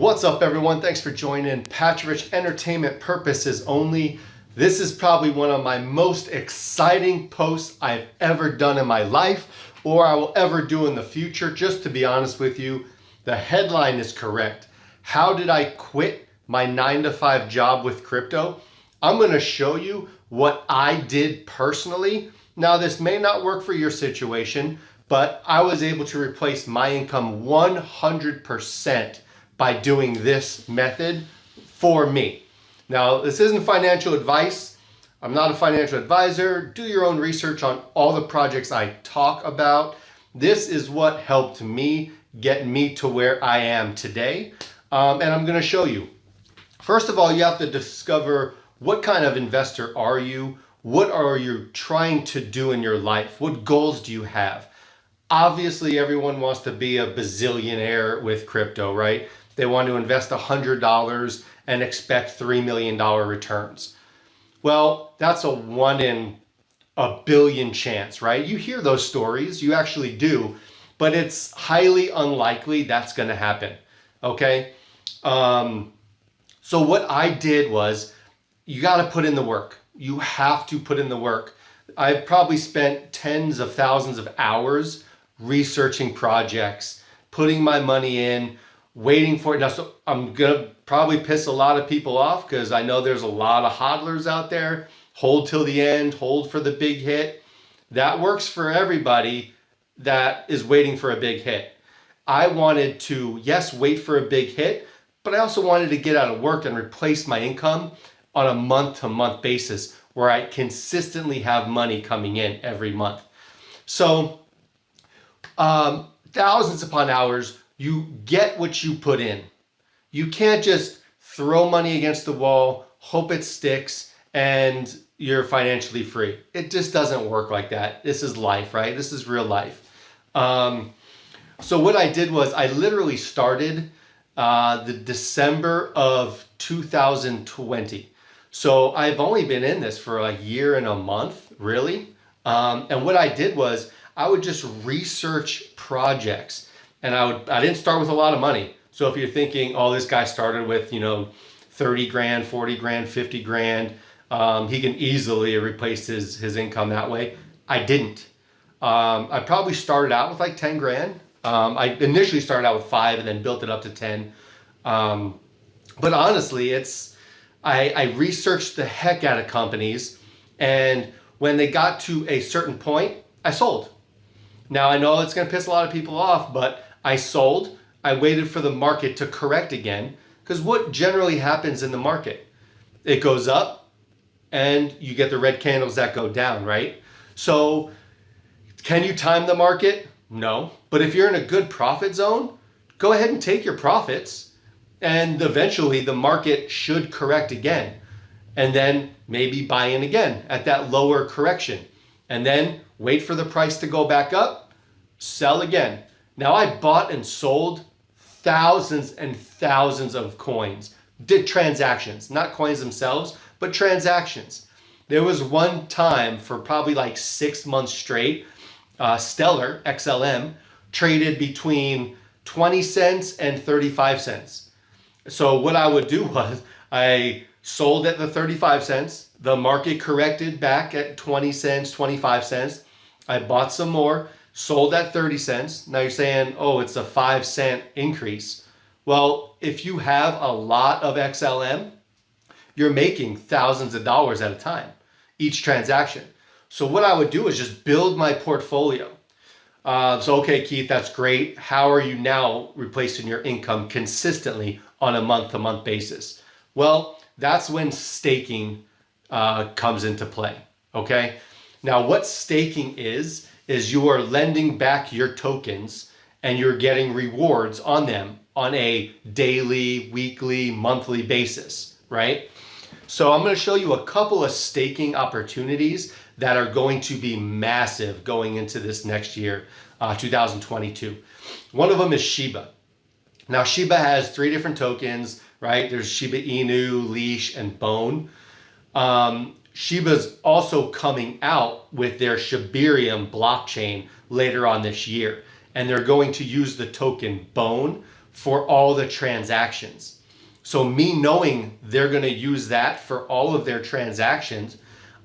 What's up, everyone? Thanks for joining Patrovich Entertainment Purposes Only. This is probably one of my most exciting posts I've ever done in my life, or I will ever do in the future. Just to be honest with you, the headline is correct. How did I quit my 9-to-5 job with crypto? I'm going to show you what I did personally. Now, this may not work for your situation, but I was able to replace my income 100% by doing this method for me. Now, this isn't financial advice. I'm not a financial advisor. Do your own research on all the projects I talk about. This is what helped me get me to where I am today. And I'm going to show you. First of all, you have to discover what kind of investor are you? What are you trying to do in your life? What goals do you have? Obviously, everyone wants to be a bazillionaire with crypto, right? They want to invest $100 and expect $3 million returns. Well, that's a 1 in a billion chance, right? You hear those stories, you actually do, but it's highly unlikely that's going to happen, okay? So what I did was, you got to put in the work. You have to put in the work. I've probably spent tens of thousands of hours researching projects, putting my money in, waiting for it. Now, so I'm going to probably piss a lot of people off because I know there's a lot of hodlers out there. Hold till the end, hold for the big hit. That works for everybody that is waiting for a big hit. I wanted to, yes, wait for a big hit, but I also wanted to get out of work and replace my income on a month-to-month basis where I consistently have money coming in every month. So thousands upon hours, you get what you put in. You can't just throw money against the wall, hope it sticks, and you're financially free. It just doesn't work like that. This is life, right? This is real life. So what I did was I literally started the December of 2020. So I've only been in this for a year and a month, really. And what I did was I would just research projects, and I didn't start with a lot of money. So if you're thinking, oh, this guy started with, 30 grand, 40 grand, 50 grand, he can easily replace his income that way. I didn't. I probably started out with like 10 grand. I initially started out with 5 and then built it up to 10. But honestly, I researched the heck out of companies, and when they got to a certain point, I sold. Now, I know it's going to piss a lot of people off, but I sold. I waited for the market to correct again, because what generally happens in the market? It goes up, and you get the red candles that go down, right? So can you time the market? No. But if you're in a good profit zone, go ahead and take your profits, and eventually the market should correct again. And then maybe buy in again at that lower correction. And then wait for the price to go back up, sell again. Now, I bought and sold thousands and thousands of coins, did transactions, not coins themselves, but transactions. There was one time for probably like 6 months straight, Stellar, XLM, traded between 20 cents and 35 cents. So what I would do was I sold at the 35 cents. The market corrected back at 20 cents, 25 cents. I bought some more, sold at 30 cents. Now you're saying, oh, it's a 5-cent increase. Well, if you have a lot of XLM, you're making thousands of dollars at a time, each transaction. So what I would do is just build my portfolio. Okay, Keith, that's great. How are you now replacing your income consistently on a month-to-month basis? Well, that's when staking comes into play, okay? Now, what staking is you are lending back your tokens and you're getting rewards on them on a daily, weekly, monthly basis, right? So I'm going to show you a couple of staking opportunities that are going to be massive going into this next year, 2022. One of them is Shiba. Now, Shiba has 3 different tokens, right? There's Shiba Inu, Leash, and Bone. Shiba's also coming out with their Shibarium blockchain later on this year. And they're going to use the token Bone for all the transactions. So me knowing they're going to use that for all of their transactions,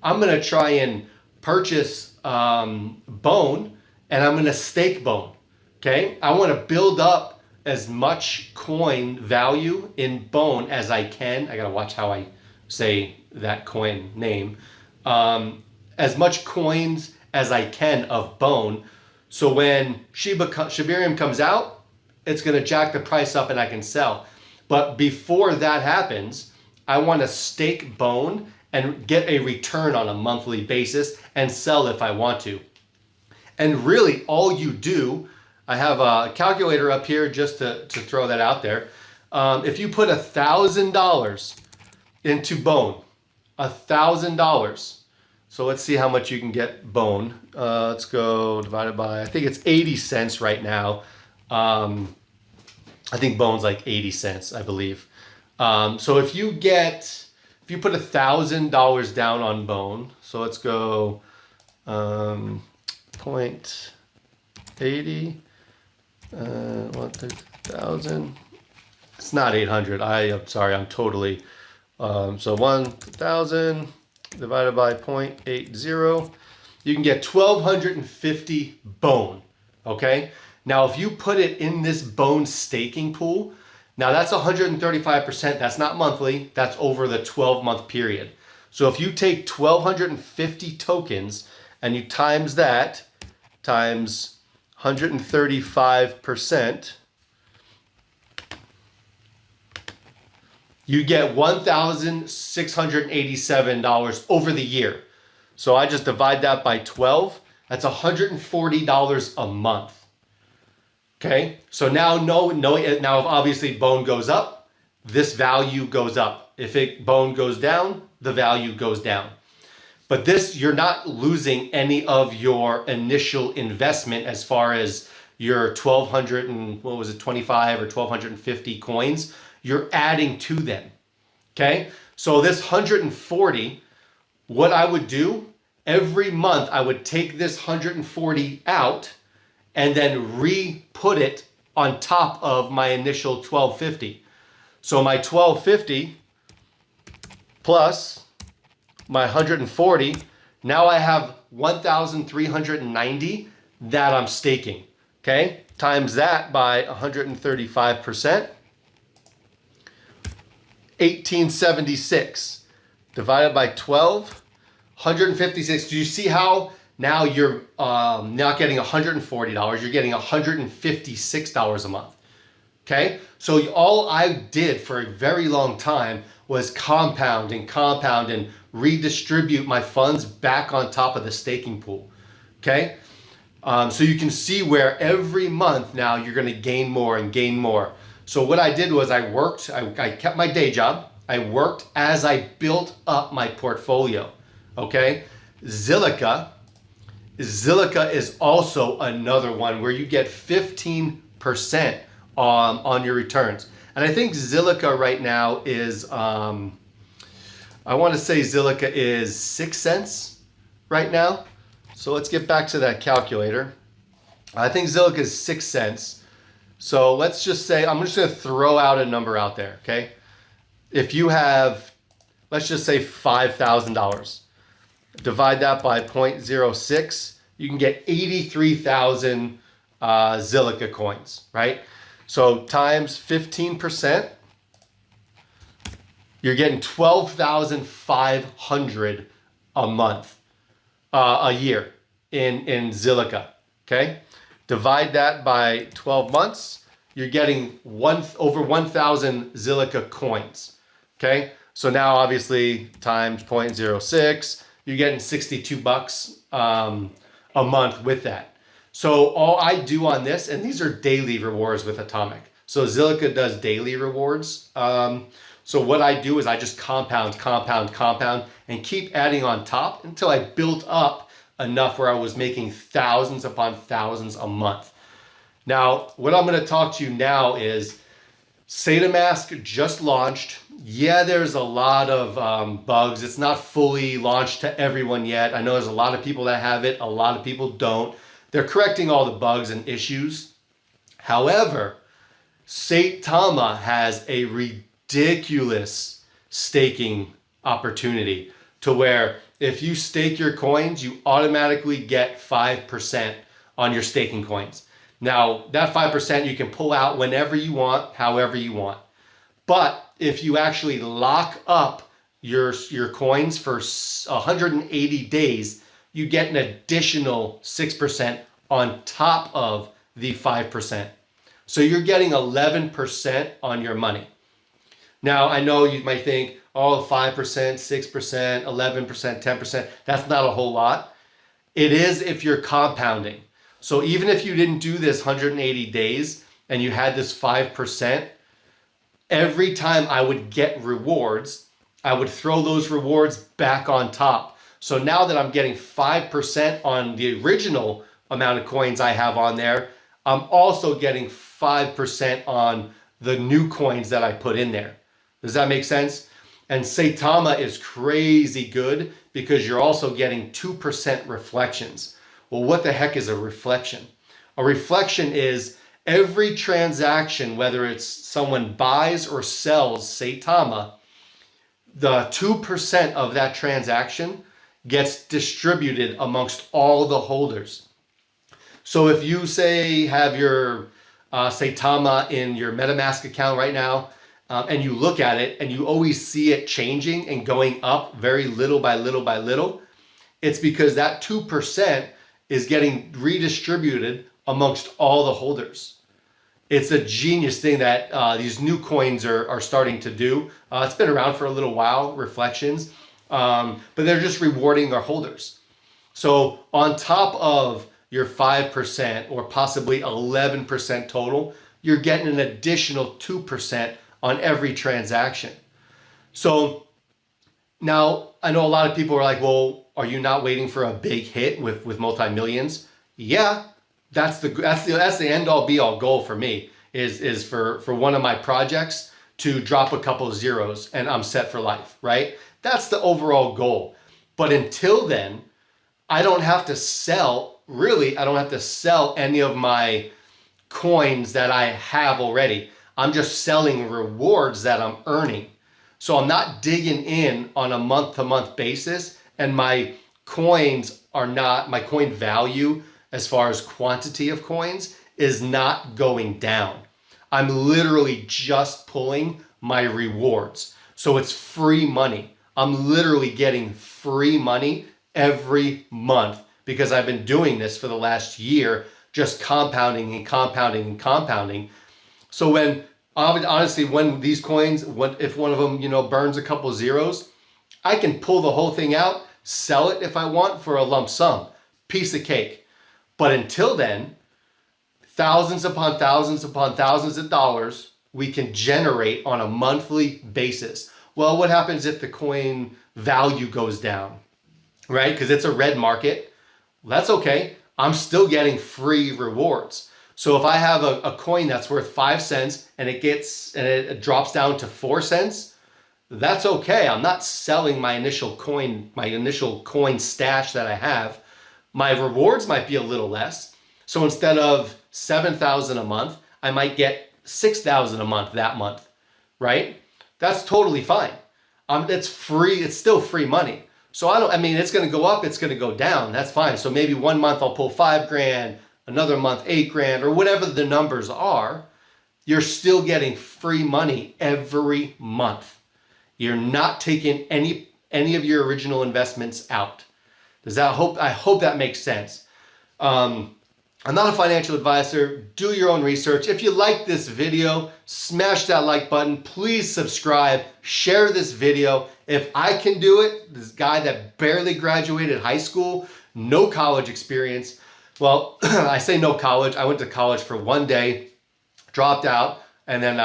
I'm going to try and purchase Bone, and I'm going to stake Bone. Okay, I want to build up as much coin value in Bone as I can. I got to watch how I say that coin name. As much coins as I can of Bone. So when Shibarium comes out, it's going to jack the price up and I can sell. But before that happens, I want to stake Bone and get a return on a monthly basis and sell if I want to. And really all you do, I have a calculator up here just to throw that out there. If you put $1,000 into Bone, $1,000. So let's see how much you can get Bone. Let's go divided by, I think it's 80 cents right now. I think Bone's like 80 cents, I believe. So if you put $1,000 down on Bone, so let's go 0.80, 1,000. It's not 800. I'm sorry, I'm totally. So 1,000 divided by 0.80, you can get 1,250 Bone. Okay. Now, if you put it in this Bone staking pool, now that's 135%. That's not monthly. That's over the 12-month period. So if you take 1,250 tokens and you times that times 135%, you get $1,687 over the year. So I just divide that by 12. That's $140 a month. Okay, so now now if obviously Bone goes up, this value goes up. If Bone goes down, the value goes down. But this, you're not losing any of your initial investment as far as your 1,200 and what was it, 25 or 1,250 coins. You're adding to them. Okay, so this 140, what I would do every month, I would take this 140 out and then re-put it on top of my initial 1,250. So my 1,250 plus my 140, now I have 1,390 that I'm staking, okay? Times that by 135%, 1876 divided by 12, 156. Do you see how now you're not getting $140, you're getting $156 a month, okay? So all I did for a very long time was compound and redistribute my funds back on top of the staking pool, okay? So you can see where every month now you're gonna gain more and gain more. So what I did was I worked, I kept my day job, I worked as I built up my portfolio, okay? Zilliqa is also another one where you get 15% on your returns. And I think Zilliqa right now is, I want to say Zilliqa is 6 cents right now. So let's get back to that calculator. I think Zilliqa is 6 cents. So let's just say, I'm just going to throw out a number out there, okay? If you have, let's just say $5,000. Divide that by 0.06, you can get 83,000 Zilliqa coins, right? So times 15%, you're getting 12,500 a month, a year in Zilliqa, okay? Divide that by 12 months, you're getting over 1,000 Zilliqa coins, okay? So now obviously times 0.06, you're getting 62 bucks a month with that. So all I do on this, and these are daily rewards with Atomic. So Zilliqa does daily rewards. So what I do is I just compound, and keep adding on top until I built up enough where I was making thousands upon thousands a month. Now, what I'm going to talk to you now is SataMask just launched. Yeah, there's a lot of bugs. It's not fully launched to everyone yet. I know there's a lot of people that have it. A lot of people don't. They're correcting all the bugs and issues. However, Saitama has a ridiculous staking opportunity to where if you stake your coins, you automatically get 5% on your staking coins. Now, that 5% you can pull out whenever you want, however you want. But if you actually lock up your coins for 180 days, you get an additional 6% on top of the 5%. So you're getting 11% on your money. Now, I know you might think, oh, 5%, 6%, 11%, 10%, that's not a whole lot. It is if you're compounding. So even if you didn't do this 180 days and you had this 5%, every time I would get rewards, I would throw those rewards back on top. So now that I'm getting 5% on the original amount of coins I have on there, I'm also getting 5% on the new coins that I put in there. Does that make sense? And Saitama is crazy good because you're also getting 2% reflections. Well, what the heck is a reflection? A reflection is every transaction, whether it's someone buys or sells Saitama, the 2% of that transaction gets distributed amongst all the holders. So if you say have your Saitama in your MetaMask account right now, and you look at it and you always see it changing and going up very little by little by little, it's because that 2% is getting redistributed amongst all the holders. It's a genius thing that these new coins are starting to do. It's been around for a little while, reflections, but they're just rewarding their holders. So on top of your 5% or possibly 11% total, you're getting an additional 2% on every transaction. So now I know a lot of people are like, well, are you not waiting for a big hit with multi-millions? Yeah, that's the end all be all goal for me is for one of my projects to drop a couple of zeros and I'm set for life, right? That's the overall goal. But until then, I don't have to sell any of my coins that I have already. I'm just selling rewards that I'm earning. So I'm not digging in on a month-to-month basis, and my coin value as far as quantity of coins is not going down. I'm literally just pulling my rewards. So it's free money. I'm literally getting free money every month because I've been doing this for the last year, just compounding and compounding and compounding. So when these coins, if one of them, burns a couple zeros, I can pull the whole thing out, sell it if I want for a lump sum, piece of cake. But until then, thousands upon thousands upon thousands of dollars we can generate on a monthly basis. Well, what happens if the coin value goes down, right? Because it's a red market. That's okay. I'm still getting free rewards. So if I have a coin that's worth 5 cents and it drops down to 4 cents, that's okay. I'm not selling my initial coin stash that I have. My rewards might be a little less. So instead of 7,000 a month, I might get 6,000 a month that month, right? That's totally fine. It's free. It's still free money. So it's going to go up. It's going to go down. That's fine. So maybe one month I'll pull $5,000. Another month, $8,000 or whatever the numbers are, you're still getting free money every month. You're not taking any of your original investments out. I hope that makes sense. I'm not a financial advisor. Do your own research. If you like this video, smash that like button. Please subscribe. Share this video. If I can do it, this guy that barely graduated high school, no college experience. Well, I say no college. I went to college for one day, dropped out, and then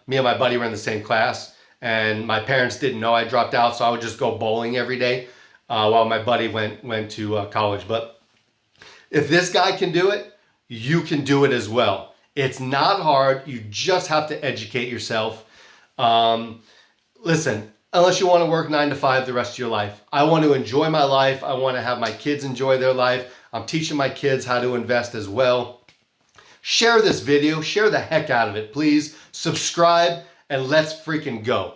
me and my buddy were in the same class, and my parents didn't know I dropped out, so I would just go bowling every day while my buddy went to college. But if this guy can do it, you can do it as well. It's not hard. You just have to educate yourself. Listen, unless you want to work 9 to 5 the rest of your life. I want to enjoy my life. I want to have my kids enjoy their life. I'm teaching my kids how to invest as well. Share this video, share the heck out of it, please. Subscribe, and let's freaking go.